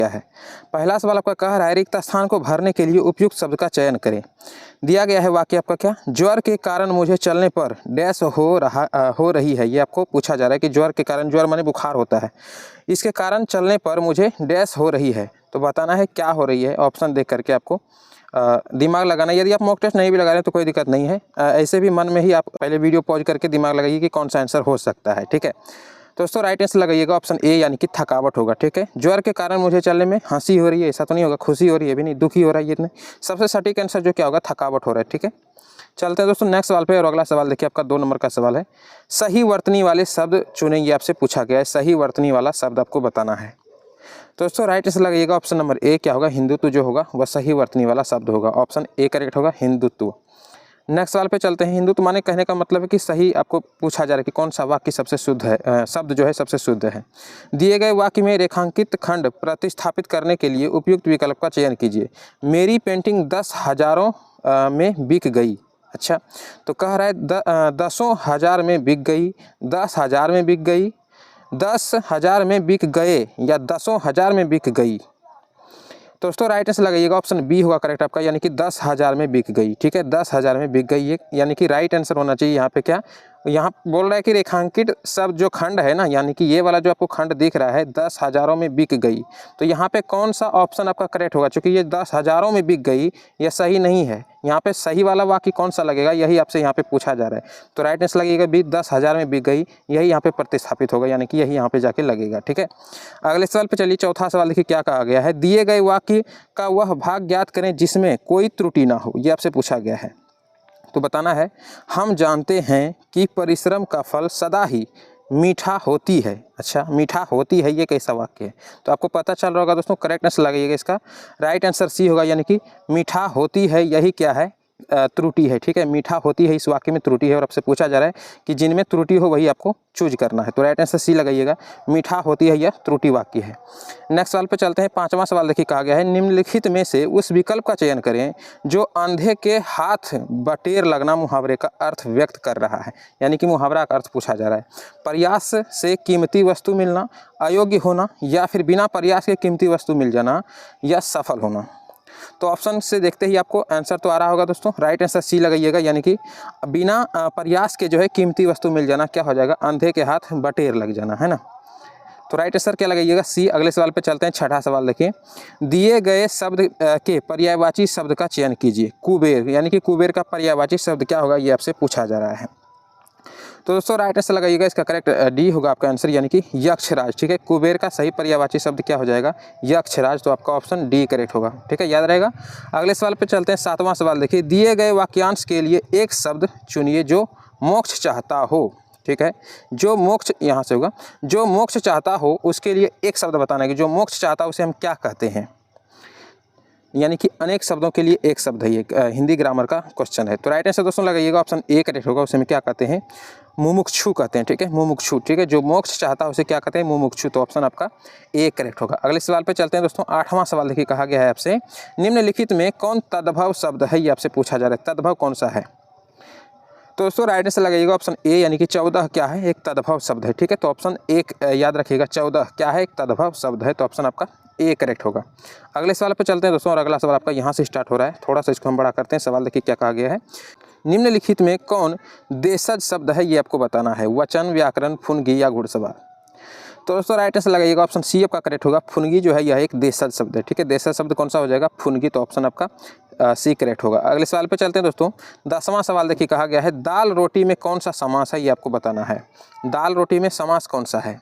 क्या है। पहला सवाल आपका कह रहा है रिक्त स्थान को भरने के लिए उपयुक्त शब्द का चयन करें। दिया गया है वाक्य आपका क्या, ज्वर के कारण मुझे चलने पर डैश हो रही है। ये आपको पूछा जा रहा है कि ज्वर के कारण, ज्वर माने बुखार होता है, इसके कारण चलने पर मुझे डैश हो रही है। तो बताना है क्या हो रही है। ऑप्शन देख करके आपको दिमाग लगाना। यदि आप मॉक टेस्ट नहीं भी लगा रहे हैं तो कोई दिक्कत नहीं है, ऐसे भी मन में ही आप पहले वीडियो पॉज करके दिमाग लगाइए कि कौन सा आंसर हो सकता है। ठीक है, तो दोस्तों राइट आंसर लगाइएगा ऑप्शन ए यानी कि थकावट होगा। ठीक है, ज्वर के कारण मुझे चलने में हंसी हो रही है, ऐसा तो नहीं होगा, खुशी हो रही है भी नहीं, दुखी हो रहा है, ये नहीं। सबसे सटीक आंसर जो क्या होगा, थकावट हो रहा है। ठीक है, चलते हैं दोस्तों नेक्स्ट सवाल पे। और अगला सवाल देखिए आपका 2 नंबर का सवाल है, सही वर्तनी वाले शब्द चुनें। ये आपसे पूछा गया है, सही वर्तनी वाला शब्द आपको बताना है। तो दोस्तों राइट आंसर लगाइएगा ऑप्शन नंबर ए, क्या होगा, हिंदुत्व जो होगा वह सही वर्तनी वाला शब्द होगा। ऑप्शन ए करेक्ट होगा, हिंदुत्व। नेक्स्ट सवाल पे चलते हैं। हिंदुत्व माने कहने का मतलब है कि सही, आपको पूछा जा रहा है कि कौन सा वाक्य सबसे शुद्ध है, शब्द जो है सबसे शुद्ध है। दिए गए वाक्य में रेखांकित खंड प्रतिस्थापित करने के लिए उपयुक्त विकल्प का चयन कीजिए। मेरी पेंटिंग 10 हज़ारों में बिक गई। अच्छा, तो कह रहा है 10,000 में बिक गई, 10,000 में बिक गई, 10,000 में बिक गए या 10,000 में बिक गई। तो दोस्तों राइट आंसर लगाइएगा ऑप्शन बी होगा करेक्ट आपका, यानी कि 10,000 में बिक गई। ठीक है, 10,000 में बिक गई, ये यानी कि राइट आंसर होना चाहिए यहाँ पे। क्या यहाँ बोल रहा है कि रेखांकित शब्द जो खंड है ना, यानी कि ये वाला जो आपको खंड दिख रहा है 10,000 में बिक गई, तो यहाँ पे कौन सा ऑप्शन आपका करेक्ट होगा। चूंकि ये 10,000 में बिक गई, ये सही नहीं है। यहाँ पे सही वाला वाक्य कौन सा लगेगा, यही आपसे यहाँ पे पूछा जा रहा है। तो राइट आंसर लगेगा बी, 10,000 में बिक गई, यही यहाँ पे प्रतिस्थापित होगा, यानी कि यही यहाँ पे जाके लगेगा। ठीक है, अगले सवाल पे चलिए। चौथा सवाल देखिए क्या कहा गया है, दिए गए वाक्य का वह भाग ज्ञात करें जिसमें कोई त्रुटि ना हो। ये आपसे पूछा गया है, तो बताना है, हम जानते हैं कि परिश्रम का फल सदा ही मीठा होती है। अच्छा, मीठा होती है, ये कैसा वाक्य है, तो आपको पता चल रहा होगा दोस्तों। करेक्ट आंसर लगाइएगा इसका, राइट आंसर सी होगा, यानी कि मीठा होती है, यही क्या है, त्रुटि है। ठीक है, मीठा होती है, इस वाक्य में त्रुटि है, और आपसे पूछा जा रहा है कि जिनमें त्रुटि हो वही आपको चूज करना है। तो राइट आंसर सी लगाइएगा, मीठा होती है, यह त्रुटि वाक्य है। नेक्स्ट सवाल पे चलते हैं। 5वां सवाल देखिए कहा गया है, निम्नलिखित में से उस विकल्प का चयन करें जो अंधे के हाथ बटेर लगना मुहावरे का अर्थ व्यक्त कर रहा है। यानी कि मुहावरा का अर्थ पूछा जा रहा है। प्रयास से कीमती वस्तु मिलना, अयोग्य होना, या फिर बिना प्रयास के कीमती वस्तु मिल जाना, या सफल होना। तो ऑप्शन से देखते ही आपको आंसर तो आ रहा होगा दोस्तों। राइट आंसर सी लगाइएगा, यानी कि बिना प्रयास के जो है कीमती वस्तु मिल जाना क्या हो जाएगा, अंधे के हाथ बटेर लग जाना, है ना। तो राइट आंसर क्या लगाइएगा, सी। अगले सवाल पे चलते हैं। 6वां सवाल देखिए, दिए गए शब्द के पर्यायवाची शब्द का चयन कीजिए। कुबेर, यानी कि कुबेर का पर्यायवाची शब्द क्या होगा, ये आपसे पूछा जा रहा है। तो दोस्तों राइट आंसर लगाइएगा, इसका करेक्ट डी होगा आपका आंसर, यानी कि यक्षराज। ठीक है, कुबेर का सही पर्यायवाची शब्द क्या हो जाएगा, यक्षराज। तो आपका ऑप्शन डी करेक्ट होगा। ठीक है, याद रहेगा। अगले सवाल पे चलते हैं। 7वां सवाल देखिए, दिए गए वाक्यांश के लिए एक शब्द चुनिए जो मोक्ष चाहता हो। ठीक है, जो मोक्ष, यहाँ से होगा, जो मोक्ष चाहता हो उसके लिए एक शब्द बताना है कि जो मोक्ष चाहता है उसे हम क्या कहते हैं। यानी कि अनेक शब्दों के लिए एक शब्द है, ये हिंदी ग्रामर का क्वेश्चन है। तो राइट आंसर दोस्तों लगाइएगा ऑप्शन ए करेक्ट होगा, उसे हम क्या कहते हैं, मुमुक्षु कहते हैं। ठीक है, मुमुक्षु। ठीक है, जो मोक्ष चाहता है उसे क्या कहते हैं, मुमुक्षु। तो ऑप्शन आपका ए करेक्ट होगा। अगले सवाल पे चलते हैं दोस्तों। 8वां सवाल देखिए कहा गया है आपसे, निम्नलिखित में कौन तद्भव शब्द है, ये आपसे पूछा जा रहा है, तद्भव कौन सा है। तो दोस्तों राइट आंसर लगाइएगा ऑप्शन ए, यानी कि 14 क्या है, एक तद्भव शब्द है। ठीक है, तो ऑप्शन एक याद रखिएगा, 14 क्या है, एक तद्भव शब्द है। तो ऑप्शन आपका ए करेक्ट होगा। अगले सवाल पे चलते हैं दोस्तों, और अगला सवाल आपका यहाँ से स्टार्ट हो रहा है। थोड़ा सा इसको हम बड़ा करते हैं। सवाल देखिए क्या कहा गया है, निम्नलिखित में कौन देशज शब्द है, ये आपको बताना है। वचन, व्याकरण, फुनगी या घुड़सवार। तो दोस्तों राइट आंसर लगाइएगा ऑप्शन सी आपका करेक्ट होगा। फुनगी जो है यह एक देशज शब्द है। ठीक है, देशज शब्द कौन सा हो जाएगा, फुनगी। तो ऑप्शन आपका सी करेक्ट होगा। अगले सवाल पे चलते हैं दोस्तों। 10वां सवाल देखिए कहा गया है, दाल रोटी में कौन सा समास है, ये आपको बताना है। दाल रोटी में समास कौन सा है।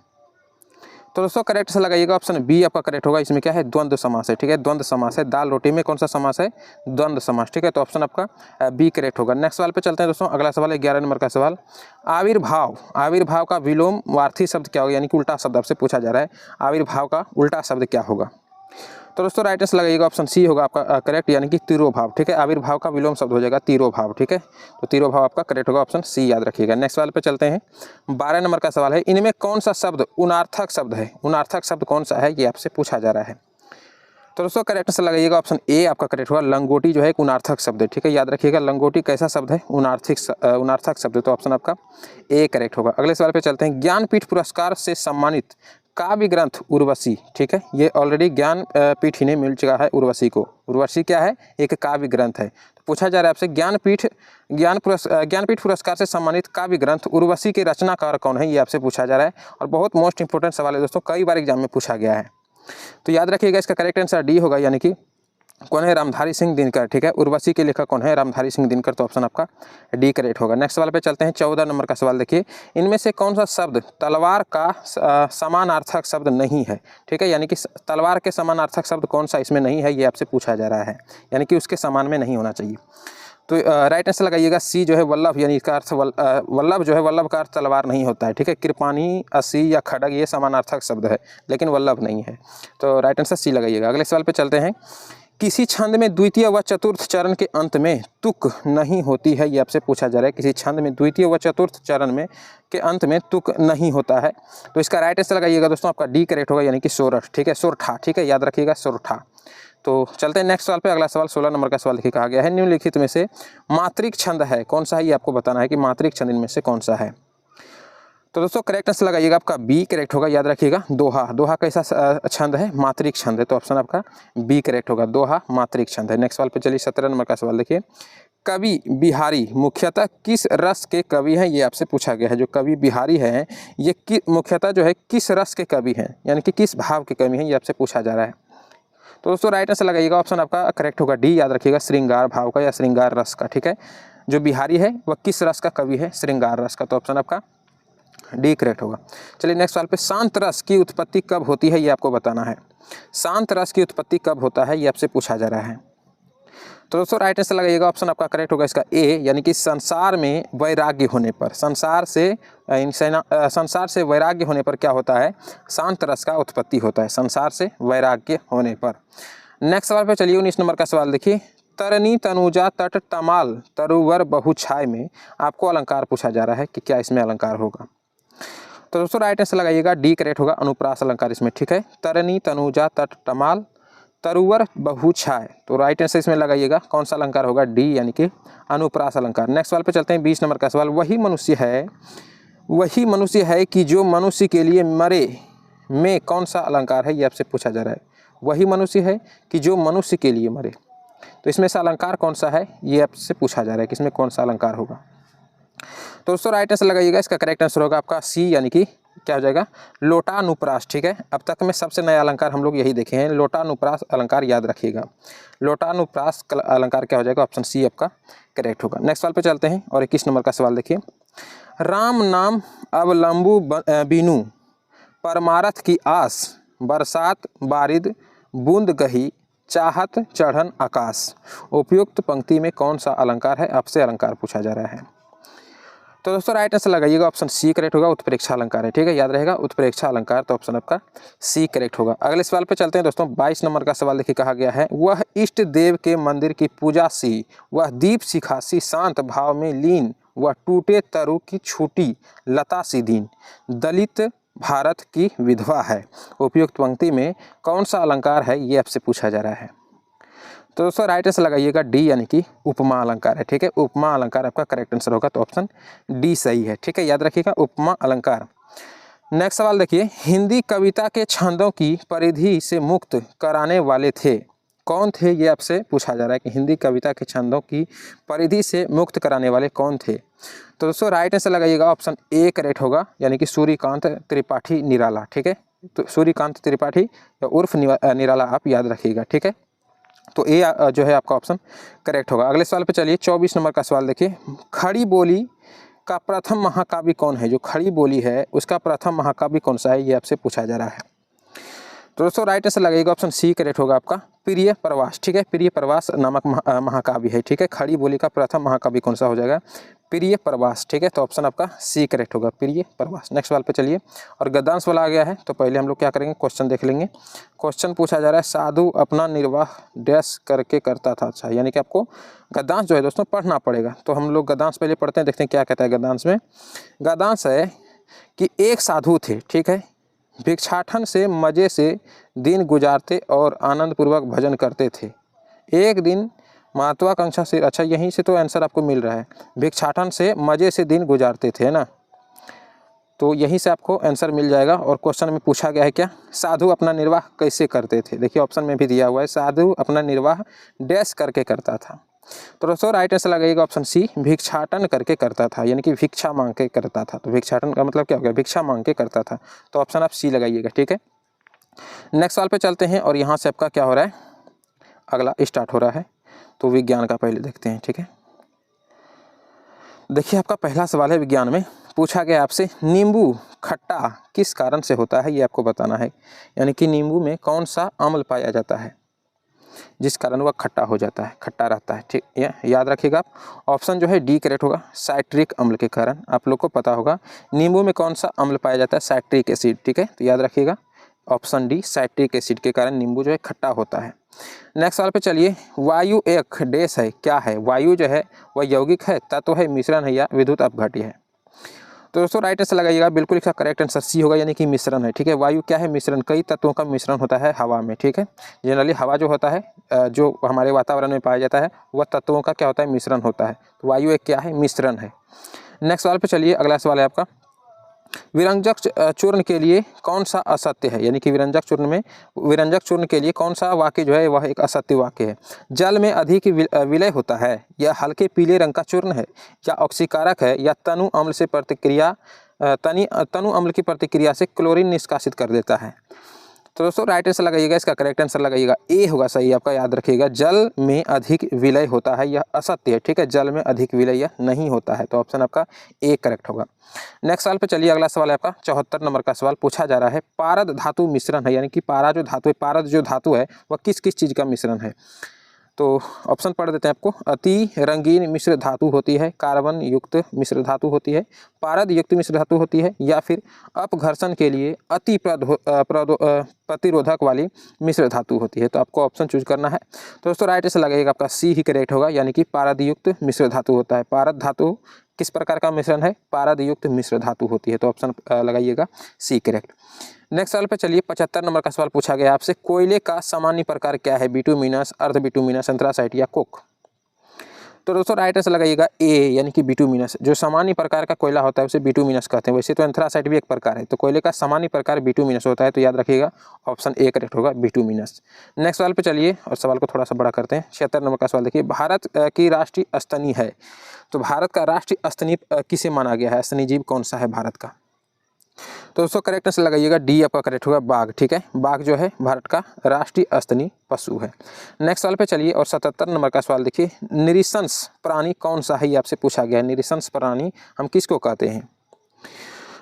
तो दोस्तों करेक्ट से लगाइएगा ऑप्शन बी आपका करेक्ट होगा। इसमें क्या है, द्वंद्व समास है। ठीक है, द्वंद्व समास है। दाल रोटी में कौन सा समास है, द्वंद्व समास। ठीक है, तो ऑप्शन आपका बी करेक्ट होगा। नेक्स्ट सवाल पे चलते हैं दोस्तों। अगला सवाल है 11 नंबर का सवाल, आविर्भाव। आविर्भाव का विलोमवार्थी शब्द क्या होगा, यानी कि उल्टा शब्द आपसे पूछा जा रहा है। आविर्भाव का उल्टा शब्द क्या होगा। तो दोस्तों राइट आंसर लगाइएगा ऑप्शन सी होगा आपका करेक्ट, यानी कि तिरोभाव। ठीक है, आविर्भाव का विलोम शब्द हो जाएगा तिरोभाव। ठीक है, तो तिरोभाव आपका करेक्ट होगा, ऑप्शन सी याद रखिएगा। नेक्स्ट सवाल पे चलते हैं। 12 नंबर का सवाल है, इनमें कौन सा शब्द उनार्थक शब्द है। उनार्थक शब्द कौन सा है, ये आपसे पूछा जा रहा है। तो दोस्तों करेक्ट आंसर लगाइएगा ऑप्शन ए आपका करेक्ट होगा। लंगोटी जो है एक उनार्थक शब्द है। ठीक है, याद रखिएगा, लंगोटी कैसा शब्द है, उनार्थक शब्द है। तो ऑप्शन आपका ए करेक्ट होगा। अगले सवाल पे चलते हैं। ज्ञानपीठ पुरस्कार से सम्मानित काव्य ग्रंथ उर्वशी, ठीक है, ये ऑलरेडी ज्ञानपीठ इन्हें मिल चुका है उर्वशी को। उर्वशी क्या है? एक काव्य ग्रंथ है। तो पूछा जा रहा है आपसे ज्ञानपीठ पुरस्कार से सम्मानित काव्य ग्रंथ उर्वशी के रचनाकार कौन है, ये आपसे पूछा जा रहा है और बहुत मोस्ट इंपोर्टेंट सवाल है दोस्तों, कई बार एग्जाम में पूछा गया है। तो याद रखिएगा इसका करेक्ट आंसर डी होगा, यानी कि कौन है? रामधारी सिंह दिनकर, ठीक है। उर्वशी के लेखक कौन है? रामधारी सिंह दिनकर, तो ऑप्शन आपका डी करेक्ट होगा। नेक्स्ट सवाल पे चलते हैं, 14 नंबर का सवाल देखिए, इनमें से कौन सा शब्द तलवार का समानार्थक शब्द नहीं है, ठीक है, यानी कि तलवार के समानार्थक शब्द कौन सा इसमें नहीं है, ये आपसे पूछा जा रहा है, यानी कि उसके समान में नहीं होना चाहिए। तो राइट आंसर लगाइएगा सी जो है वल्लभ, यानी इसका अर्थ वल्लभ जो है, वल्लभ का अर्थ तलवार नहीं होता है, ठीक है। कृपाणी, असी या खड़ग ये समानार्थक शब्द है, लेकिन वल्लभ नहीं है, तो राइट आंसर सी लगाइएगा। अगले सवाल पे चलते हैं, किसी छंद में द्वितीय व चतुर्थ चरण के अंत में तुक नहीं होती है, ये आपसे पूछा जा रहा है। किसी छंद में द्वितीय व चतुर्थ चरण में के अंत में तुक नहीं होता है, तो इसका राइट आंसर लगाइएगा दोस्तों, आपका डी करेक्ट होगा, यानी कि सोरठ, ठीक है, सोरठा, ठीक है, याद रखिएगा सोरठा। तो चलते हैं नेक्स्ट सवाल पे। अगला सवाल 16 नंबर का सवाल देखिए, कहा गया है निम्नलिखित में से मात्रिक छंद है कौन सा है, ये आपको बताना है कि मात्रिक छंद इनमें से कौन सा है। तो दोस्तों करेक्ट आंसर लगाइएगा, आपका बी करेक्ट होगा, याद रखिएगा दोहा। दोहा कैसा छंद है? मात्रिक छंद है, तो ऑप्शन आपका बी करेक्ट होगा, दोहा मात्रिक छंद है। नेक्स्ट सवाल पे चलिए, 17 नंबर का सवाल देखिए, कवि बिहारी मुख्यतः किस रस के कवि हैं, ये आपसे पूछा गया है। जो कवि बिहारी है ये मुख्यतः जो है किस रस के कवि हैं, यानी कि किस भाव के कवि हैं, ये आपसे पूछा जा रहा है। तो दोस्तों राइट आंसर लगाइएगा, ऑप्शन आपका करेक्ट होगा डी, याद रखिएगा श्रृंगार भाव का या श्रृंगार रस का, ठीक है। जो बिहारी है वह किस रस का कवि है? श्रृंगार रस का, तो ऑप्शन आपका डी करेक्ट होगा। चलिए नेक्स्ट सवाल पे, शांत रस की उत्पत्ति कब होती है, ये आपको बताना है। शांत रस की उत्पत्ति कब होता है, ये आपसे पूछा जा रहा है। तो दोस्तों राइट आंसर लगाइएगा, ऑप्शन आपका करेक्ट होगा इसका ए, यानी कि संसार में वैराग्य होने पर, संसार से वैराग्य होने पर क्या होता है? शांत रस का उत्पत्ति होता है, संसार से वैराग्य होने पर। नेक्स्ट सवाल पे चलिए, 19 नंबर का सवाल देखिए, तरनी तनुजा तट तमाल तरुवर बहुछाय में आपको अलंकार पूछा जा रहा है कि क्या इसमें अलंकार होगा। तो दोस्तों राइट आंसर लगाइएगा, डी करेक्ट होगा, अनुप्रास अलंकार इसमें, ठीक है। तरनी तनुजा तट तमाल तरुवर बहुछाय, तो राइट आंसर इसमें लगाइएगा कौन सा अलंकार होगा? डी, यानी कि अनुप्रास अलंकार। नेक्स्ट सवाल पे चलते हैं, 20 नंबर का सवाल, वही मनुष्य है कि जो मनुष्य के लिए मरे में कौन सा अलंकार है, ये आपसे पूछा जा रहा है। वही मनुष्य है कि जो मनुष्य के लिए मरे, तो इसमें से अलंकार कौन सा है, ये आपसे पूछा जा रहा है कि इसमें कौन सा अलंकार होगा। तो दोस्तों राइट आंसर लगाइएगा, इसका करेक्ट आंसर होगा आपका सी, यानी कि क्या हो जाएगा? लोटानुप्रास, ठीक है। अब तक में सबसे नया अलंकार हम लोग यही देखे हैं, लोटानुप्रास अलंकार, याद रखिएगा। लोटानुप्रास अलंकार क्या हो जाएगा? ऑप्शन सी आपका करेक्ट होगा। नेक्स्ट सवाल पे चलते हैं और 21 नंबर का सवाल देखिए, राम नाम अवलंबु बीनू परमारथ की आस, बरसात बारिद बूंद गही चाहत चढ़न आकाश, उपयुक्त पंक्ति में कौन सा अलंकार है? आपसे अलंकार पूछा जा रहा है। तो दोस्तों राइट आंसर लगाइएगा, ऑप्शन सी करेक्ट होगा, उत्प्रेक्षा अलंकार है, ठीक है, याद रहेगा उत्प्रेक्षा अलंकार, तो ऑप्शन आपका सी करेक्ट होगा। अगले सवाल पे चलते हैं दोस्तों, 22 नंबर का सवाल देखिए, कहा गया है, वह इष्ट देव के मंदिर की पूजा सी, वह दीप शिखा सी शांत भाव में लीन, वह टूटे तरु की छूटी लता सी दीन, दलित भारत की विधवा है, उपयुक्त पंक्ति में कौन सा अलंकार है, ये आपसे पूछा जा रहा है। तो दोस्तों राइट आंसर लगाइएगा डी, यानी कि उपमा अलंकार है, ठीक है, उपमा अलंकार आपका करेक्ट आंसर होगा, तो ऑप्शन डी सही है, ठीक है, याद रखिएगा उपमा अलंकार। नेक्स्ट सवाल देखिए, हिंदी कविता के छंदों की परिधि से मुक्त कराने वाले थे, कौन थे, ये आपसे पूछा जा रहा है कि हिंदी कविता के छंदों की परिधि से मुक्त कराने वाले कौन थे। तो दोस्तों राइट आंसर लगाइएगा, ऑप्शन ए करेक्ट होगा, यानी कि सूर्यकांत त्रिपाठी निराला, ठीक है, तो सूर्यकांत त्रिपाठी या उर्फ निराला आप याद रखिएगा, ठीक है, तो ए जो है आपका ऑप्शन करेक्ट होगा। अगले सवाल पे चलिए, 24 नंबर का सवाल देखिए, खड़ी बोली का प्रथम महाकाव्य कौन है? जो खड़ी बोली है उसका प्रथम महाकाव्य कौन सा है, ये आपसे पूछा जा रहा है। तो दोस्तों राइट आंसर लगेगा, ऑप्शन सी करेक्ट होगा आपका प्रिय प्रवास, ठीक है, प्रिय प्रवास नामक महाकाव्य है, ठीक है। खड़ी बोली का प्रथम महाकाव्य कौन सा हो जाएगा? प्रिय प्रवास, ठीक है, तो ऑप्शन आपका सी करेक्ट होगा, प्रिय प्रवास। नेक्स्ट सवाल पे चलिए, और गद्यांश वाला आ गया है, तो पहले हम लोग क्या करेंगे, क्वेश्चन देख लेंगे। क्वेश्चन पूछा जा रहा है, साधु अपना निर्वाह डैश करके करता था, अच्छा, यानी कि आपको गद्यांश जो है दोस्तों पढ़ना पड़ेगा। तो हम लोग गद्यांश पहले पढ़ते हैं, देखते हैं क्या कहता है गद्यांश में। गद्यांश है कि एक साधु थे, ठीक है, भिक्षाटन से मज़े से दिन गुजारते और आनंदपूर्वक भजन करते थे। एक दिन महत्वाकांक्षा से, अच्छा यहीं से तो आंसर आपको मिल रहा है, भिक्षाटन से मज़े से दिन गुजारते थे ना, तो यहीं से आपको आंसर मिल जाएगा। और क्वेश्चन में पूछा गया है क्या, साधु अपना निर्वाह कैसे करते थे। देखिए ऑप्शन में भी दिया हुआ है, साधु अपना निर्वाह डैश करके करता था। तो दोस्तों राइट आंसर लगेगा ऑप्शन सी, भिक्षाटन करके करता था, यानी कि भिक्षा मांग के करता था। तो भिक्षाटन का मतलब क्या हो गया, भिक्षा मांग के करता था। तो ऑप्शन आप सी लगाइएगा, ठीक है। नेक्स्ट सवाल पे चलते हैं और यहाँ से आपका क्या हो रहा है, अगला स्टार्ट हो रहा है। तो विज्ञान का पहले देखते हैं, ठीक है। देखिए आपका पहला सवाल है विज्ञान में, पूछा गया आपसे नींबू खट्टा किस कारण से होता है, ये आपको बताना है। यानी कि नींबू में कौन सा अम्ल पाया जाता है जिस कारण वह खट्टा हो जाता है, खट्टा रहता है, ठीक है। याद रखिएगा आप, ऑप्शन जो है डी करेक्ट होगा, साइट्रिक अम्ल के कारण। आप लोग को पता होगा नींबू में कौन सा अम्ल पाया जाता है, साइट्रिक एसिड, ठीक है। तो याद रखिएगा ऑप्शन डी, साइट्रिक एसिड के कारण नींबू जो है खट्टा होता है। नेक्स्ट सवाल पे चलिए, वायु एक डैश है, क्या है। वायु जो है वह यौगिक है, तत्व है, मिश्रण है या विद्युत अपघट्य है। तो दोस्तों राइट आंसर लगाइएगा, बिल्कुल इसका करेक्ट आंसर सी होगा, यानी कि मिश्रण है, ठीक है। वायु क्या है, मिश्रण, कई तत्वों का मिश्रण होता है हवा में, ठीक है। जनरली हवा जो होता है, जो हमारे वातावरण में पाया जाता है, वह तत्वों का क्या होता है, मिश्रण होता है। तो वायु एक क्या है, मिश्रण है। नेक्स्ट सवाल पे चलिए, अगला सवाल है आपका, विरंजक चूर्ण के लिए कौन सा असत्य है। यानी कि विरंजक चूर्ण के लिए कौन सा वाक्य जो है वह एक असत्य वाक्य है। जल में अधिक विलय होता है, या हल्के पीले रंग का चूर्ण है, या ऑक्सीकारक है, या तनु अम्ल की प्रतिक्रिया से क्लोरीन निष्कासित कर देता है। तो दोस्तों राइट आंसर लगाइएगा, इसका करेक्ट आंसर लगाइएगा ए होगा सही आपका। याद रखिएगा जल में अधिक विलय होता है, यह असत्य है, ठीक है। जल में अधिक विलय यह नहीं होता है। तो ऑप्शन आपका ए करेक्ट होगा। नेक्स्ट सवाल पे चलिए, अगला सवाल है आपका 74 नंबर का सवाल। पूछा जा रहा है पारद धातु मिश्रण है, यानी कि पारा जो धातु है, पारद जो धातु है वह किस किस चीज़ का मिश्रण है। तो ऑप्शन पढ़ देते हैं आपको, अति रंगीन मिश्र धातु होती है, कार्बन युक्त मिश्र धातु होती है, पारद युक्त मिश्र धातु होती है, या फिर अपघर्षण के लिए अति प्रतिरोधक वाली मिश्र धातु होती है। तो आपको ऑप्शन चूज करना है। तो दोस्तों राइट आंसर लगेगा आपका सी ही करेक्ट होगा, यानी कि पारद युक्त मिश्र धातु होता है। पारद धातु किस प्रकार का मिश्रण है, पारद युक्त मिश्र धातु होती है। तो ऑप्शन लगाइएगा सी करेक्ट। नेक्स्ट सवाल पे चलिए, 75 नंबर का सवाल पूछा गया आपसे, कोयले का सामान्य प्रकार क्या है, बिटुमिनस, अर्ध बिटुमिनस, एंथ्रासाइट या कोक। तो दोस्तों राइट आंसर लगाइएगा ए, यानी कि बिटुमिनस। जो सामान्य प्रकार का कोयला होता है उसे बिटुमिनस कहते हैं। वैसे तो एंथ्रासाइट भी एक प्रकार है, तो कोयले का सामान्य प्रकार बिटुमिनस होता है। तो याद रखिएगा ऑप्शन ए करेक्ट होगा, बिटुमिनस। नेक्स्ट सवाल पे चलिए और सवाल को थोड़ा सा बड़ा करते हैं। 76 नंबर का सवाल देखिए, भारत की राष्ट्रीय स्तनी है, तो भारत का राष्ट्रीय स्तनी किसे माना गया है, स्तनी जीव कौन सा है भारत का। तो दोस्तों करेक्ट आंसर लगाइएगा डी आपका करेक्ट होगा, बाघ, ठीक है। बाघ जो है भारत का राष्ट्रीय स्तनी पशु है। नेक्स्ट सवाल पे चलिए और 77 नंबर का सवाल देखिए, निरीशंस प्राणी कौन सा है, ये आपसे पूछा गया है। निरीशंस प्राणी हम किसको कहते हैं।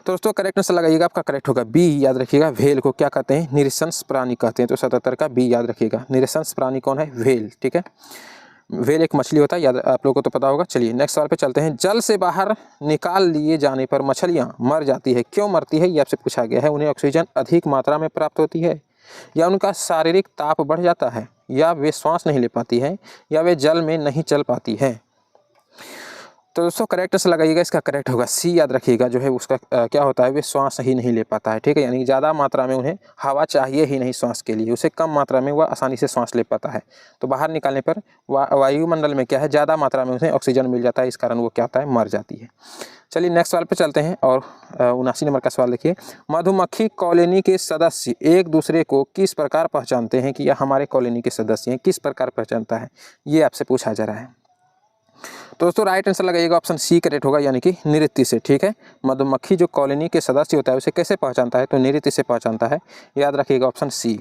तो दोस्तों करेक्ट आंसर लगाइएगा, आपका करेक्ट होगा बी, याद रखिएगा व्हेल को क्या कहते हैं, निरीशंस प्राणी कहते हैं। तो 77 का बी याद रखिएगा, निरीशंस प्राणी कौन है, व्हेल, ठीक है। व्हेल एक मछली होता है, याद आप लोगों को तो पता होगा। चलिए नेक्स्ट सवाल पे चलते हैं, जल से बाहर निकाल लिए जाने पर मछलियां मर जाती है, क्यों मरती है, ये आपसे पूछा गया है। उन्हें ऑक्सीजन अधिक मात्रा में प्राप्त होती है, या उनका शारीरिक ताप बढ़ जाता है, या वे श्वास नहीं ले पाती है, या वे जल में नहीं चल पाती है। तो दोस्तों करेक्ट आंसर लगाइएगा, इसका करेक्ट होगा सी, याद रखिएगा जो है उसका क्या होता है, वे श्वास ही नहीं ले पाता है, ठीक है। यानी ज़्यादा मात्रा में उन्हें हवा चाहिए ही नहीं श्वास के लिए, उसे कम मात्रा में वह आसानी से श्वास ले पाता है। तो बाहर निकालने पर वायुमंडल में क्या है, ज़्यादा मात्रा में उन्हें ऑक्सीजन मिल जाता है, इस कारण वो क्या होता है, मर जाती है। चलिए नेक्स्ट सवाल पे चलते हैं और 79 नंबर का सवाल देखिए, मधुमक्खी कॉलोनी के सदस्य एक दूसरे को किस प्रकार पहचानते हैं, कि यह हमारे कॉलोनी के सदस्य हैं, किस प्रकार पहचानता है, ये आपसे पूछा जा रहा है। तो दोस्तों राइट आंसर लगाइएगा ऑप्शन सी करेक्ट होगा, यानी कि नृत्य से, ठीक है। मधुमक्खी जो कॉलोनी के सदस्य होता है उसे कैसे पहचानता है, तो नृत्य से पहचानता है, याद रखिएगा ऑप्शन सी।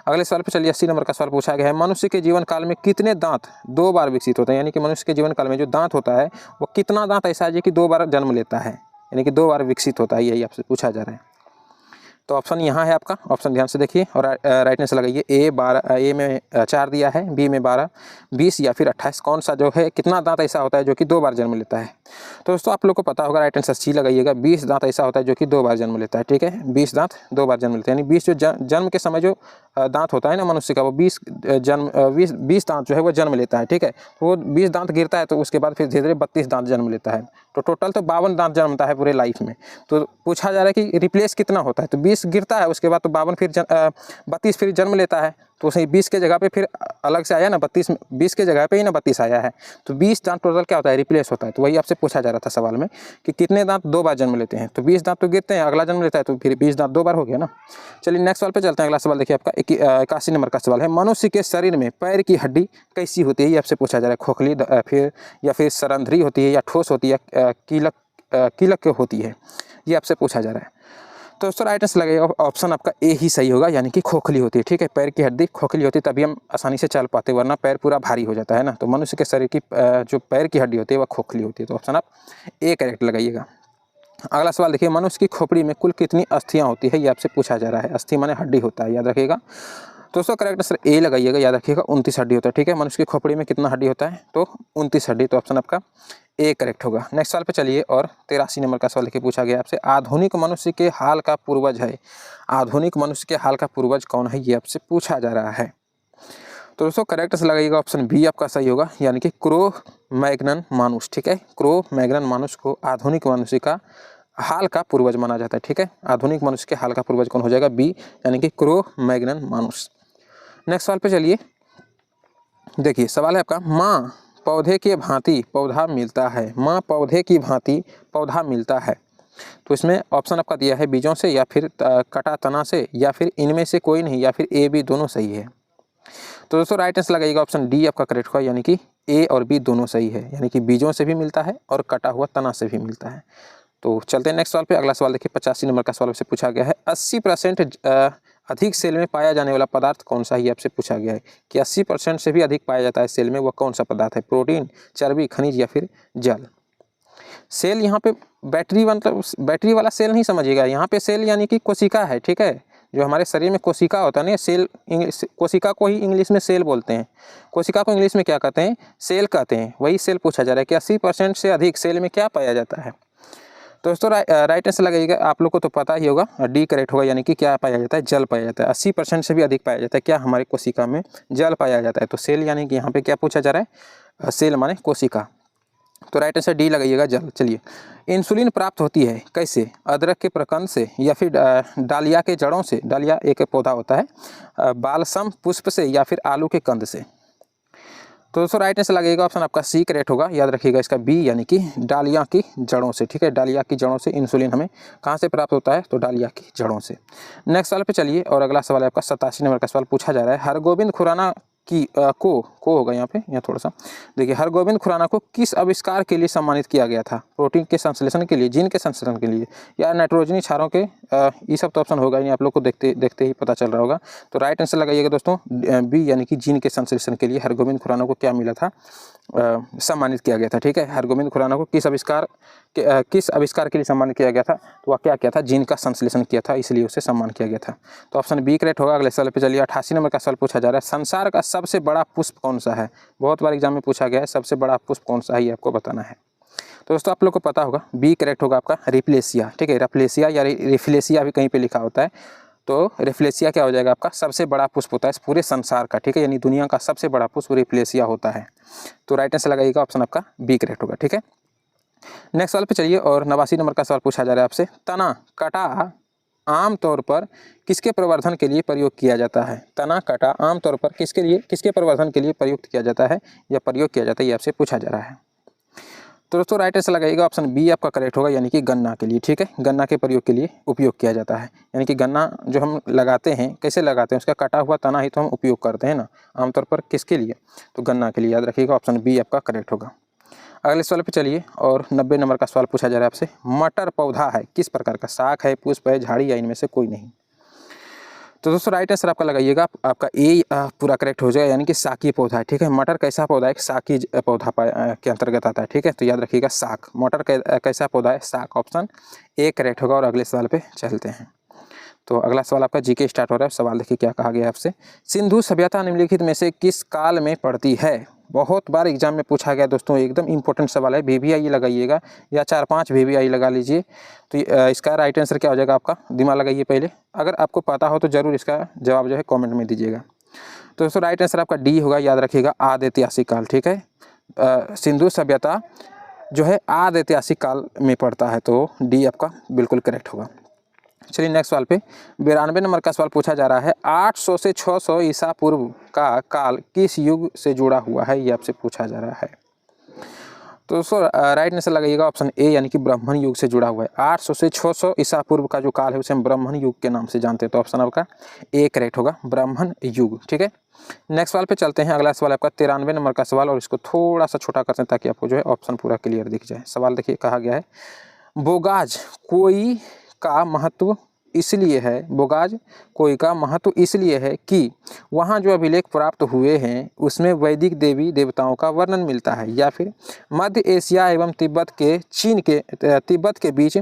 अगले सवाल पे चलिए, 80 नंबर का सवाल पूछा गया है, मनुष्य के जीवन काल में कितने दांत 2 बार विकसित होते हैं। यानी कि मनुष्य के जीवन काल में जो दांत होता है वो कितना दांत ऐसा है कि 2 बार जन्म लेता है, यानी कि 2 बार विकसित होता है, यही आपसे पूछा जा रहा है। तो ऑप्शन यहाँ है आपका, ऑप्शन ध्यान से देखिए और राइट आंसर लगाइए। ए में 4 दिया है, बी में 12, 20 या फिर 28, कौन सा जो है, कितना दांत ऐसा होता है जो कि 2 बार जन्म लेता है। तो दोस्तों आप लोग को पता होगा, राइट आंसर सी लगाइएगा, 20 दांत ऐसा होता है जो कि 2 बार जन्म लेता है, ठीक है। 20 दांत 2 बार जन्म लेते हैं, यानी 20 जो जन्म के समय जो दांत होता है ना मनुष्य का, वो 20 दांत जो है वो जन्म लेता है, ठीक है। वो 20 दांत गिरता है तो उसके बाद फिर धीरे धीरे 32 दांत जन्म लेता है। तो टोटल तो 52 दांत जन्मता है पूरे लाइफ में। तो पूछा जा रहा है कि रिप्लेस कितना होता है, तो 20 20 गिरता है, उसके बाद तो 52 फिर 32 फिर जन्म लेता है, तो उसे 20 के जगह पे फिर अलग से आया ना 32, 20 के जगह पे ही ना 32 आया है, तो 20 दांत टोटल क्या होता है, रिप्लेस होता है। तो वही आपसे पूछा जा रहा था सवाल में कि कितने दांत 2 बार जन्म लेते हैं, तो 20 दांत तो गिरते हैं, अगला जन्म लेता है तो फिर 20 दांत 2 बार हो गया ना। चलिए नेक्स्ट सवाल पे चलते हैं। अगला सवाल देखिए आपका 81 नंबर का सवाल है, मनुष्य के शरीर में पैर की हड्डी कैसी होती है, ये आपसे पूछा जा रहा है। खोखली फिर या फिर सरंध्री होती है, या ठोस होती है, कीलक होती है, ये आपसे पूछा जा रहा है। तो दोस्तों राइट आंसर लगेगा ऑप्शन आपका ए ही सही होगा, यानी कि खोखली होती है। ठीक है, पैर की हड्डी खोखली होती है तभी हम आसानी से चल पाते, वरना पैर पूरा भारी हो जाता है ना। तो मनुष्य के शरीर की जो पैर की हड्डी होती है वह खोखली होती है, तो ऑप्शन आप ए करेक्ट लगाइएगा। अगला सवाल देखिए, मनुष्य की खोपड़ी में कुल कितनी अस्थियां होती है, ये आपसे पूछा जा रहा है। अस्थि माने हड्डी होता है, याद रखिएगा। दोस्तों करेक्ट आंसर ए लगाइएगा, याद रखिएगा 29 हड्डी होता है। ठीक है, मनुष्य की खोपड़ी में कितना हड्डी होता है, तो 29 हड्डी, तो ऑप्शन आपका ए करेक्ट होगा। नेक्स्ट सवाल पे चलिए, और 83 नंबर का सवाल लिखे पूछा गया आपसे, आधुनिक मनुष्य के हाल का पूर्वज है, आधुनिक मनुष्य के हाल का पूर्वज कौन है, ये आपसे पूछा जा रहा है। तो दोस्तों करेक्ट आंसर लगाइएगा ऑप्शन बी आपका सही होगा, यानी कि क्रो मैग्नन मानुस। ठीक है, क्रो मैग्नन मानुस को आधुनिक मनुष्य का हाल का पूर्वज माना जाता है। ठीक है, आधुनिक मनुष्य के हाल का पूर्वज कौन हो जाएगा, बी, यानी कि क्रो मैग्नन मानुस। नेक्स्ट सवाल पे चलिए, देखिए सवाल है आपका, माँ पौधे के भांति पौधा मिलता है, माँ पौधे की भांति पौधा मिलता है, तो इसमें ऑप्शन आपका दिया है बीजों से, या फिर कटा तना से, या फिर इनमें से कोई नहीं, या फिर ए बी दोनों सही है। तो दोस्तों राइट आंसर लगाइएगा ऑप्शन डी आपका करेक्ट होगा, यानी कि ए और बी दोनों सही है, यानी कि बीजों से भी मिलता है और कटा हुआ तना से भी मिलता है। तो चलते हैं नेक्स्ट सवाल पे। अगला सवाल देखिए 85 नंबर का सवाल से पूछा गया है, 80% अधिक सेल में पाया जाने वाला पदार्थ कौन सा है, आपसे पूछा गया है कि 80% से भी अधिक पाया जाता है सेल में, वह कौन सा पदार्थ है, प्रोटीन, चर्बी, खनिज, या फिर जल। सेल यहाँ पे बैटरी मतलब बैटरी वाला सेल नहीं समझिएगा, यहाँ पे सेल यानी कि कोशिका है। ठीक है, जो हमारे शरीर में कोशिका होता है ना, सेल कोशिका को ही इंग्लिश में सेल बोलते हैं, कोशिका को इंग्लिश में क्या कहते हैं, सेल कहते हैं। वही सेल पूछा जा रहा है कि 80% से अधिक सेल में क्या पाया जाता है। तो दोस्तों राइट आंसर लगाइएगा, आप लोग को तो पता ही होगा, डी करेक्ट होगा, यानी कि क्या पाया जाता है, जल पाया जाता है। 80% से भी अधिक पाया जाता है क्या, हमारे कोशिका में जल पाया जाता है। तो सेल यानी कि यहाँ पे क्या पूछा जा रहा है, सेल माने कोशिका, तो राइट आंसर डी लगाइएगा, जल। चलिए, इंसुलिन प्राप्त होती है कैसे, अदरक के प्रकंद से, या फिर डालिया के जड़ों से, डालिया एक पौधा होता है, बालसम पुष्प से, या फिर आलू के कंद से। तो दोस्तों राइट आंसर लगेगा ऑप्शन आपका सी करेक्ट होगा, याद रखिएगा इसका बी, यानी कि डालिया की जड़ों से। ठीक है, डालिया की जड़ों से इंसुलिन हमें कहाँ से प्राप्त होता है, तो डालिया की जड़ों से। नेक्स्ट सवाल पे चलिए, और अगला सवाल है आपका 87 नंबर का सवाल पूछा जा रहा है, हरगोविंद खुराना की को होगा यहाँ पे, यहाँ थोड़ा सा देखिए, हरगोविंद खुराना को किस आविष्कार के लिए सम्मानित किया गया था, प्रोटीन के संश्लेषण के लिए, जीन के संश्लेषण के लिए, या नाइट्रोजनी क्षारों के, ये सब तो ऑप्शन होगा ही नहीं, आप लोग को देखते देखते ही पता चल रहा होगा। तो राइट आंसर लगाइएगा दोस्तों बी, यानी कि जीन के संश्लेषण के लिए हरगोविंद खुराना को क्या मिला था, सम्मानित किया गया था। ठीक है, हरगोविंद खुराना को किस आविष्कार के लिए सम्मानित किया गया था, तो वह क्या किया था, जीन का संश्लेषण किया था, इसलिए उसे सम्मान किया गया था। तो ऑप्शन बी करेक्ट होगा। अगले सवाल पे चलिए, 88 नंबर का सवाल पूछा जा रहा है, संसार का सबसे बड़ा पुष्प कौन सा है, बहुत बार एग्जाम में पूछा गया है, सबसे बड़ा पुष्प कौन सा है, ये आपको बताना है। तो दोस्तों आप लोग को पता होगा, बी करेक्ट होगा आपका, रिफ्लेसिया। ठीक है, रिफ्लेसिया या रिफ्लेसिया भी कहीं पे लिखा होता है, तो रिफ्लेसिया क्या हो जाएगा आपका, सबसे बड़ा पुष्प होता है इस पूरे संसार का। ठीक है, यानी दुनिया का सबसे बड़ा पुष्प रिफ्लेसिया होता है। तो राइट आंसर लगाइएगा ऑप्शन आपका बी करेक्ट होगा। ठीक है, नेक्स्ट सवाल पे चलिए, और 89 नंबर का सवाल पूछा जा रहा है आपसे, तना कटा आमतौर पर किसके प्रवर्धन के लिए प्रयोग किया जाता है, तना कटा आमतौर पर किसके प्रवर्धन के लिए प्रयुक्त किया जाता है, या प्रयोग किया जाता है, ये आपसे पूछा जा रहा है। तो दोस्तों राइट आंसर लगाइएगा ऑप्शन बी आपका करेक्ट होगा, यानी कि गन्ना के लिए। ठीक है, गन्ना के प्रयोग के लिए उपयोग किया जाता है, यानी कि गन्ना जो हम लगाते हैं, कैसे लगाते हैं, उसका कटा हुआ तना ही तो हम उपयोग करते हैं ना, आमतौर पर किसके लिए, तो गन्ना के लिए। याद रखिएगा ऑप्शन बी आपका करेक्ट होगा। अगले सवाल पे चलिए, और 90 नंबर का सवाल पूछा जा रहा है आपसे, मटर पौधा है किस प्रकार का, शाक है, पुष्प है, झाड़ी, या इनमें से कोई नहीं। तो दोस्तों राइट आंसर आपका लगाइएगा, आपका ए पूरा करेक्ट हो जाएगा, यानी कि साकी पौधा है। ठीक है, मटर कैसा पौधा है, साकी पौधा के अंतर्गत आता है। ठीक है, तो याद रखिएगा साक, मटर कैसा पौधा है, साक, ऑप्शन ए करेक्ट होगा। और अगले सवाल पे चलते हैं। तो अगला सवाल आपका जीके स्टार्ट हो रहा है। सवाल देखिए क्या कहा गया है आपसे, सिंधु सभ्यता निम्नलिखित में से किस काल में पड़ती है, बहुत बार एग्जाम में पूछा गया दोस्तों, एकदम इंपॉर्टेंट सवाल है, VVI लगाइएगा, या 4-5 VVI लगा लीजिए। तो इसका राइट आंसर क्या हो जाएगा आपका, दिमाग लगाइए पहले, अगर आपको पता हो तो जरूर इसका जवाब जो है कमेंट में दीजिएगा। तो दोस्तों राइट आंसर आपका डी होगा, याद रखिएगा आदि ऐतिहासिक काल। ठीक है, सिंधु सभ्यता जो है आदि ऐतिहासिक काल में पड़ता है, तो डी आपका बिल्कुल करेक्ट होगा। चलिए नेक्स्ट सवाल पे 92 नंबर का सवाल पूछा जा रहा है 800 से 600 ईसा पूर्व का काल किस युग से जुड़ा हुआ है, ये आपसे पूछा जा रहा है। तो दोस्तों राइट आंसर लगाइएगा ऑप्शन ए यानी कि ब्राह्मण युग से जुड़ा हुआ है। 800 से 600 ईसा पूर्व का जो काल है उसे हम ब्राह्मण युग के नाम से जानते हैं, तो ऑप्शन आपका ए करेक्ट होगा, ब्राह्मण युग। ठीक है, नेक्स्ट सवाल पे चलते हैं। अगला सवाल आपका 93 नंबर का सवाल, और इसको थोड़ा सा छोटा करते हैं ताकि आपको जो है ऑप्शन पूरा क्लियर दिख जाए। सवाल देखिए, कहा गया है बोगाज कोई का महत्व इसलिए है, बोगाज कोई का महत्व इसलिए है कि वहाँ जो अभिलेख प्राप्त हुए हैं उसमें वैदिक देवी देवताओं का वर्णन मिलता है, या फिर मध्य एशिया एवं तिब्बत के बीच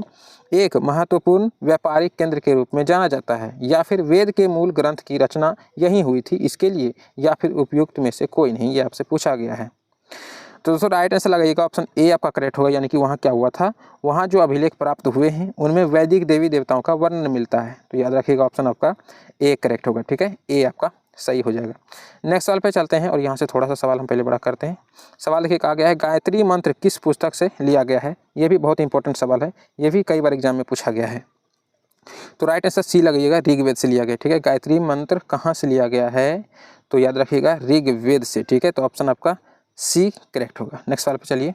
एक महत्वपूर्ण व्यापारिक केंद्र के रूप में जाना जाता है, या फिर वेद के मूल ग्रंथ की रचना यहीं हुई थी इसके लिए, या फिर उपयुक्त में से कोई नहीं, ये आपसे पूछा गया है। तो दोस्तों राइट आंसर लगाइएगा ऑप्शन ए आपका करेक्ट होगा, यानी कि वहाँ क्या हुआ था, वहाँ जो अभिलेख प्राप्त हुए हैं उनमें वैदिक देवी देवताओं का वर्णन मिलता है, तो याद रखिएगा ऑप्शन आपका ए करेक्ट होगा। ठीक है, ए आपका सही हो जाएगा। नेक्स्ट सवाल पे चलते हैं और यहाँ से थोड़ा सा सवाल हम पहले बड़ा करते हैं। सवाल देखिए, कहा गया है गायत्री मंत्र किस पुस्तक से लिया गया है, ये भी बहुत इंपॉर्टेंट सवाल है, ये भी कई बार एग्जाम में पूछा गया है। तो राइट आंसर सी लगाइएगा, ऋग्वेद से लिया गया। ठीक है, गायत्री मंत्र कहाँ से लिया गया है, तो याद रखिएगा ऋग्वेद से। ठीक है, तो ऑप्शन आपका सी करेक्ट होगा। नेक्स्ट सवाल पे चलिए।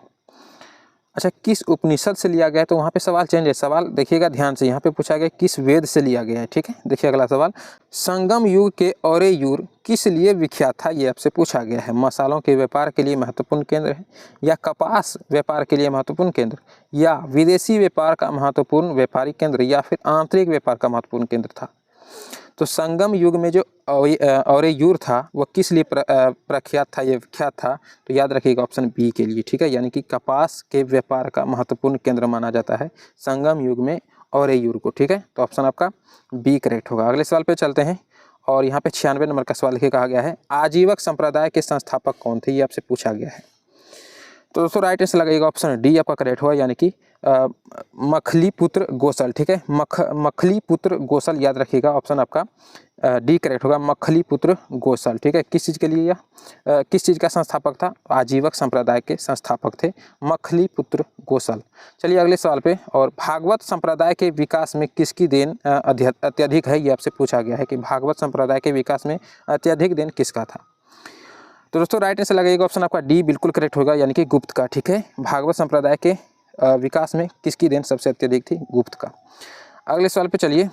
अच्छा, किस उपनिषद से लिया गया है, तो वहाँ पे सवाल चेंज है। सवाल देखिएगा ध्यान से, यहाँ पे पूछा गया किस वेद से लिया गया है। ठीक है, देखिए अगला सवाल, संगम युग के औरेयूर किस लिए विख्यात था, ये आपसे पूछा गया है। मसालों के व्यापार के लिए महत्वपूर्ण केंद्र है, या कपास व्यापार के लिए महत्वपूर्ण केंद्र, या विदेशी व्यापार का महत्वपूर्ण व्यापारिक केंद्र, या फिर आंतरिक व्यापार का महत्वपूर्ण केंद्र था। तो संगम युग में जो औरेयूर था वह किस लिए प्रख्यात था, ये विख्यात था, तो याद रखिएगा ऑप्शन बी के लिए। ठीक है, यानी कि कपास के व्यापार का महत्वपूर्ण केंद्र माना जाता है संगम युग में औरेयूर को। ठीक है, तो ऑप्शन आपका बी करेक्ट होगा। अगले सवाल पे चलते हैं और यहाँ पे 96 नंबर का सवाल देखिए, कहा गया है आजीवक संप्रदाय के संस्थापक कौन थे, ये आपसे पूछा गया है। तो दोस्तों राइट आंसर लगेगा ऑप्शन डी आपका करेक्ट होगा, यानी कि मखलीपुत्र गोसल। ठीक है, मखलीपुत्र गोसल, याद रखिएगा ऑप्शन आपका डी करेक्ट होगा, मखलीपुत्र गोसल। ठीक है, किस चीज़ के लिए या किस चीज़ का संस्थापक था, आजीवक संप्रदाय के संस्थापक थे मखलीपुत्र गोसल। चलिए अगले सवाल पे, और भागवत संप्रदाय के विकास में किसकी देन अत्यधिक है, ये आपसे पूछा गया है कि भागवत संप्रदाय के विकास में अत्यधिक देन किसका था। तो दोस्तों राइट आंसर लगेगा ऑप्शन आपका डी बिल्कुल करेक्ट होगा, यानी कि गुप्त का। ठीक है, भागवत संप्रदाय के विकास में किसकी देन सबसे अत्यधिक थी, गुप्त का। अगले सवाल पे चलिए,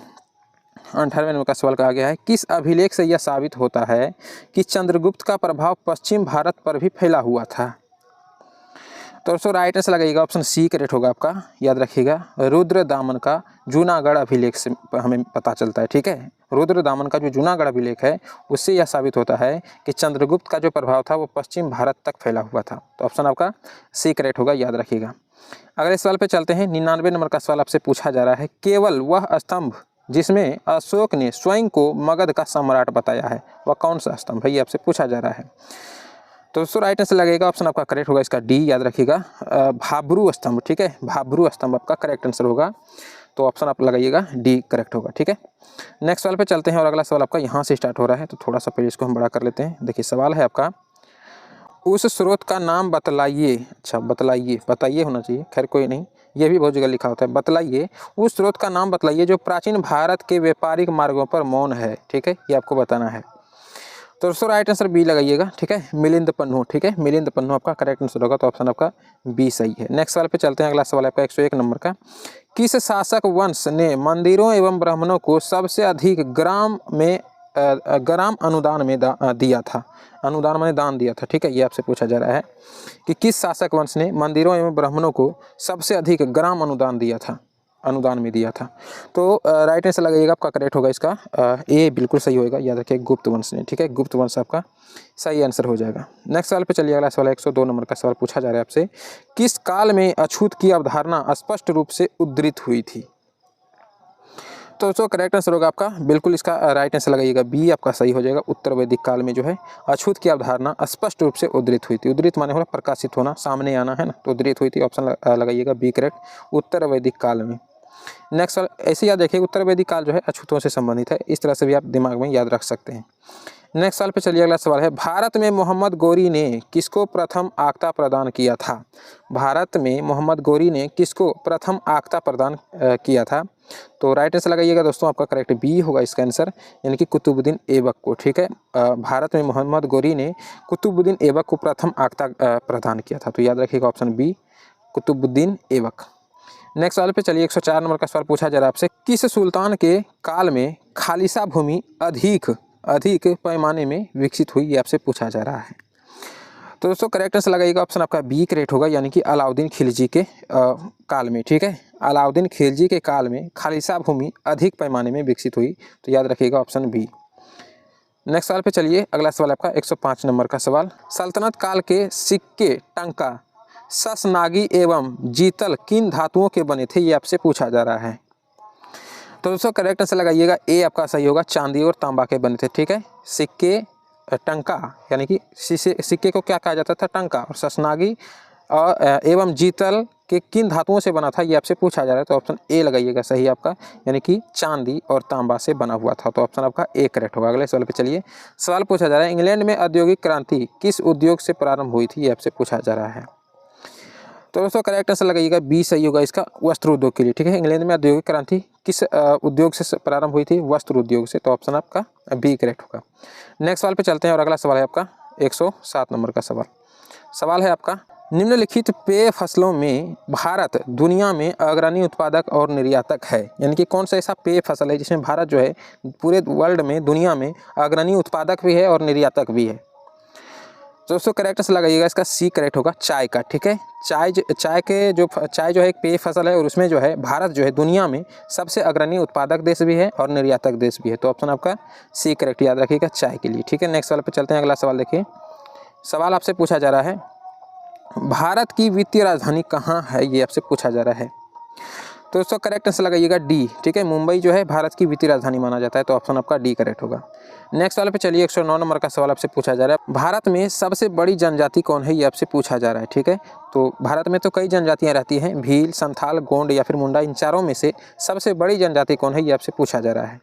98 नंबर का सवाल कहा गया है किस अभिलेख से यह साबित होता है कि चंद्रगुप्त का प्रभाव पश्चिम भारत पर भी फैला हुआ था। तो दोस्तों राइट आंसर लगेगा ऑप्शन सी करेक्ट होगा आपका, याद रखिएगा रुद्र दामन का जूनागढ़ अभिलेख से हमें पता चलता है। ठीक है, रुद्र दामन का जो जूनागढ़ अभिलेख है उससे यह साबित होता है कि चंद्रगुप्त का जो प्रभाव था वो पश्चिम भारत तक फैला हुआ था, तो ऑप्शन आपका सी करेक्ट होगा, याद रखिएगा। अगले सवाल पे चलते हैं। 99 नंबर का सवाल आपसे पूछा जा रहा है केवल वह स्तंभ जिसमें अशोक ने स्वयं को मगध का सम्राट बताया है वह कौन सा स्तंभ है, ये आपसे पूछा जा रहा है। तो दोस्तों राइट आंसर लगेगा ऑप्शन आपका करेक्ट होगा, इसका डी याद रखिएगा भाब्रू स्तंभ। ठीक है, भाब्रू स्तंभ आपका करेक्ट आंसर होगा, तो ऑप्शन आप लगाइएगा डी करेक्ट होगा। ठीक है, नेक्स्ट सवाल पे चलते हैं और अगला सवाल आपका यहाँ से स्टार्ट हो रहा है, तो थोड़ा सा पहले इसको हम बड़ा कर लेते हैं। देखिए सवाल है आपका उस स्रोत का नाम बतलाइए। अच्छा बताइए होना चाहिए, खैर कोई नहीं, ये भी बहुत जगह लिखा होता है। बतलाइए उस स्रोत का नाम बतलाइए जो प्राचीन भारत के व्यापारिक मार्गों पर मौन है। ठीक है, ये आपको बताना है। तो दोस्तों राइट आंसर बी लगाइएगा। ठीक है, मिलिंद पन्नू। ठीक है, मिलिंद पन्नू आपका करेक्ट आंसर होगा, तो ऑप्शन आपका बी सही है। नेक्स्ट सवाल पे चलते हैं। अगला सवाल आपका 101 नंबर का, किस शासक वंश ने मंदिरों एवं ब्राह्मणों को सबसे अधिक ग्राम अनुदान में दिया था। अनुदान मैंने दान दिया था। ठीक है, ये आपसे पूछा जा रहा है कि किस शासक वंश ने मंदिरों एवं ब्राह्मणों को सबसे अधिक ग्राम अनुदान में दिया था। तो राइट आंसर लगेगा आपका करेक्ट होगा, इसका ए बिल्कुल सही होगा, याद रखिए गुप्त वंश ने। ठीक है, गुप्त वंश आपका सही आंसर हो जाएगा। नेक्स्ट सवाल पे चलिए। अगला सवाल 102 नंबर का सवाल पूछा जा रहा है आपसे, किस काल में अछूत की अवधारणा स्पष्ट रूप से उद्धृत हुई थी। तो दोस्तों करेक्ट आंसर होगा आपका बिल्कुल, इसका राइट आंसर लगाइएगा बी आपका सही हो जाएगा। उत्तर वैदिक काल में जो है अछूत की अवधारणा स्पष्ट रूप से उद्धृत हुई थी। उद्धृत माने होगा प्रकाशित होना, सामने आना, है ना, तो उद्धृत हुई थी, ऑप्शन लगाइएगा बी करेक्ट, उत्तर वैदिक काल में। नेक्स्ट ऐसे याद रखिए उत्तर वैदिक काल जो है अछूतों से संबंधित है, इस तरह से भी आप दिमाग में याद रख सकते हैं। नेक्स्ट सवाल पे चलिए, अगला सवाल है, भारत में मोहम्मद गौरी ने किसको प्रथम आक्ता प्रदान किया था? भारत में मोहम्मद गौरी ने किसको प्रथम आक्ता प्रदान किया था? तो राइट आंसर लगाइएगा दोस्तों, आपका करेक्ट बी होगा इसका आंसर, यानी कि कुतुबुद्दीन ऐबक को। ठीक है, भारत में मोहम्मद गौरी ने कुतुबुद्दीन ऐबक को प्रथम आक्ता प्रदान किया था। तो याद रखिएगा option B, Qutubuddin Aibak. Next सवाल पे चलिए, 104 नंबर का सवाल पूछा जा रहा है आपसे, किस सुल्तान के काल में खालिसा भूमि अधिक पैमाने में विकसित हुई? ये आपसे पूछा जा रहा है। तो दोस्तों करेक्ट आंसर लगाइएगा, ऑप्शन आपका बी करेक्ट होगा, यानी कि अलाउद्दीन खिलजी के काल में। ठीक है, अलाउद्दीन खिलजी के काल में खालिसा भूमि अधिक पैमाने में विकसित हुई। तो याद रखिएगा ऑप्शन बी। नेक्स्ट सवाल पे चलिए, अगला सवाल आपका 105 नंबर का सवाल, सल्तनत काल के सिक्के टंका ससनागी एवं जीतल किन धातुओं के बने थे? ये आपसे पूछा जा रहा है। तो दोस्तों करेक्ट आंसर लगाइएगा, ए आपका सही होगा, चांदी और तांबा के बने थे। ठीक है, सिक्के टंका यानी कि सिक्के को क्या कहा जाता था? टंका। और ससनागी और एवं जीतल के किन धातुओं से बना था? ये आपसे पूछा जा रहा है। तो ऑप्शन ए लगाइएगा सही आपका, यानी कि चांदी और तांबा से बना हुआ था। तो ऑप्शन आपका ए करेक्ट होगा। अगले सवाल पे चलिए, सवाल पूछा जा रहा है, इंग्लैंड में औद्योगिक क्रांति किस उद्योग से प्रारंभ हुई थी? ये आपसे पूछा जा रहा है। तो दोस्तों करेक्ट आंसर लगाइएगा, बी सही होगा इसका, वस्त्र उद्योग के लिए। ठीक है, इंग्लैंड में औद्योगिक क्रांति किस उद्योग से प्रारंभ हुई थी? वस्त्र उद्योग से। तो ऑप्शन आपका बी करेक्ट होगा। नेक्स्ट सवाल पे चलते हैं और अगला सवाल है आपका 107 नंबर का सवाल है आपका, निम्नलिखित पेय फसलों में भारत दुनिया में अग्रणी उत्पादक और निर्यातक है? यानी कि कौन सा ऐसा पेय फसल है जिसमें भारत जो है पूरे वर्ल्ड में, दुनिया में अग्रणी उत्पादक भी है और निर्यातक भी है? दोस्तों करेक्ट आंसर लगाइएगा इसका, सी करेक्ट होगा, चाय का। ठीक है, चाय जो है एक पेय फसल है और उसमें जो है भारत जो है दुनिया में सबसे अग्रणी उत्पादक देश भी है और निर्यातक देश भी है। तो ऑप्शन आपका सी करेक्ट, याद रखिएगा, चाय के लिए। ठीक है, नेक्स्ट सवाल पे चलते हैं। अगला सवाल देखिए, सवाल आपसे पूछा जा रहा है, भारत की वित्तीय राजधानी कहाँ है? ये आपसे पूछा जा रहा है। तो दोस्तों करेक्ट आंसर लगाइएगा डी। ठीक है, मुंबई जो है भारत की वित्तीय राजधानी माना जाता है। तो ऑप्शन आपका डी करेक्ट होगा। नेक्स्ट वाले पे चलिए, 109 नंबर का सवाल आपसे पूछा जा रहा है, भारत में सबसे बड़ी जनजाति कौन है? ये आपसे पूछा जा रहा है। ठीक है, तो भारत में तो कई जनजातियां रहती हैं, भील, संथाल, गोंड या फिर मुंडा, इन चारों में से सबसे बड़ी जनजाति कौन है? ये आपसे पूछा जा रहा है।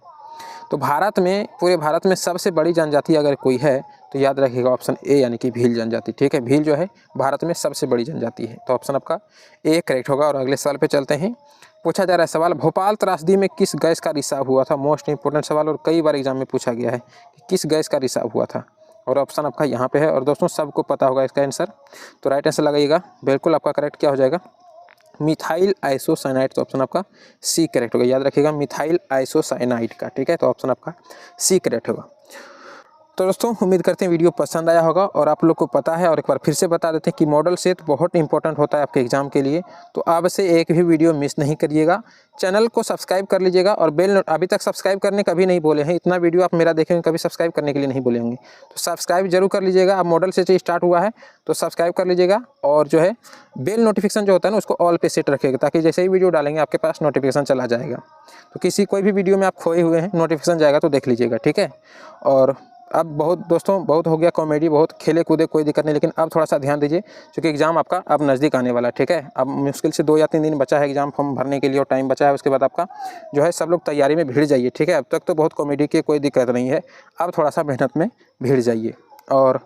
तो भारत में, पूरे भारत में सबसे बड़ी जनजाति अगर कोई है तो याद रखिएगा ऑप्शन ए, यानी कि भील जनजाति। ठीक है, भील जो है भारत में सबसे बड़ी जनजाति है। तो ऑप्शन आपका ए करेक्ट होगा। और अगले सवाल पे चलते हैं। पूछा जा रहा है सवाल, भोपाल त्रासदी में किस गैस का रिसाव हुआ था? मोस्ट इंपोर्टेंट सवाल और कई बार एग्जाम में पूछा गया है कि किस गैस का रिसाव हुआ था, और ऑप्शन आपका यहाँ पे है। और दोस्तों सबको पता होगा इसका आंसर, तो राइट आंसर लगाइएगा, बिल्कुल आपका करेक्ट क्या हो जाएगा? Methyl isocyanide. तो ऑप्शन आपका सी करेक्ट होगा, याद रखिएगा, मिथाइल आइसोसाइनाइड का। ठीक है, तो ऑप्शन आपका सी करेक्ट होगा। तो दोस्तों उम्मीद करते हैं वीडियो पसंद आया होगा, और आप लोग को पता है, और एक बार फिर से बता देते हैं कि मॉडल सेट बहुत इंपॉर्टेंट होता है आपके एग्जाम के लिए। तो अब से एक भी वीडियो मिस नहीं करिएगा, चैनल को सब्सक्राइब कर लीजिएगा, और अभी तक सब्सक्राइब करने कभी नहीं बोले हैं, इतना वीडियो आप मेरा देखेंगे कभी सब्सक्राइब करने के लिए नहीं बोले होंगे, तो सब्सक्राइब जरूर कर लीजिएगा। अब मॉडल सेट स्टार्ट हुआ है तो सब्सक्राइब कर लीजिएगा, और जो है बेल नोटिफिकेशन जो होता है ना उसको ऑल पे सेट रखिएगा, ताकि जैसे ही वीडियो डालेंगे आपके पास नोटिफिकेशन चला जाएगा। तो कोई भी वीडियो में आप खोए हुए हैं नोटिफिकेशन जाएगा तो देख लीजिएगा। ठीक है, और अब बहुत हो गया कॉमेडी, बहुत खेले कूदे, कोई दिक्कत नहीं, लेकिन अब थोड़ा सा ध्यान दीजिए क्योंकि एग्जाम आपका अब नज़दीक आने वाला है। ठीक है, अब मुश्किल से 2 या 3 दिन बचा है एग्जाम फॉर्म भरने के लिए और टाइम बचा है, उसके बाद आपका जो है सब लोग तैयारी में भिड़ जाइए। ठीक है, अब तक तो बहुत कॉमेडी की कोई दिक्कत नहीं है, अब थोड़ा सा मेहनत में भिड़ जाइए। और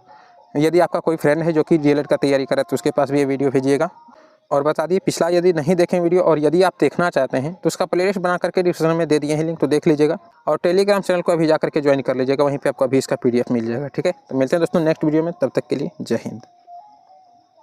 यदि आपका कोई फ्रेंड है जो कि डीएलएड का तैयारी करे तो उसके पास भी ये वीडियो भेजिएगा। और बता दिए, पिछला यदि नहीं देखें वीडियो और यदि आप देखना चाहते हैं तो उसका प्लेलिस्ट बना करके डिस्क्रिप्शन में दे दिए हैं लिंक, तो देख लीजिएगा। और टेलीग्राम चैनल को अभी जा करके ज्वाइन कर लीजिएगा, वहीं पे आपको अभी इसका PDF मिल जाएगा। ठीक है, तो मिलते हैं दोस्तों नेक्स्ट वीडियो में, तब तक के लिए जय हिंद।